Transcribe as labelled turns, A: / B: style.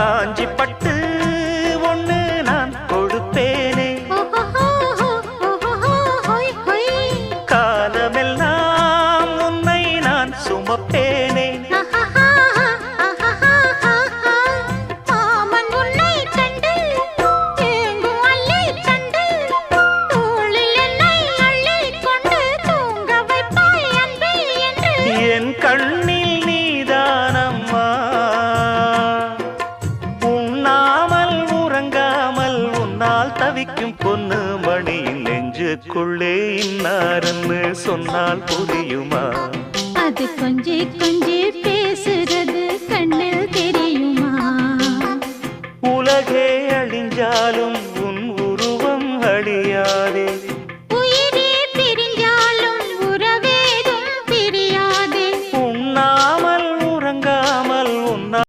A: காஞ்சி பட்டு ஒண்ணு நான் கொடுப்பேனே, காலமெல்லாம் உன்னை நான் சுமப்பேனே. என் கண்ணில் நீதானம்மா, உண்ணாமல் உறங்காமல் உன்னால் தவிக்கும் பொண்ணு மணியின் நெஞ்சுக்குள்ளே இன்னாருன்னு சொன்னால் புரியுமா?
B: அது கொஞ்சி கொஞ்சி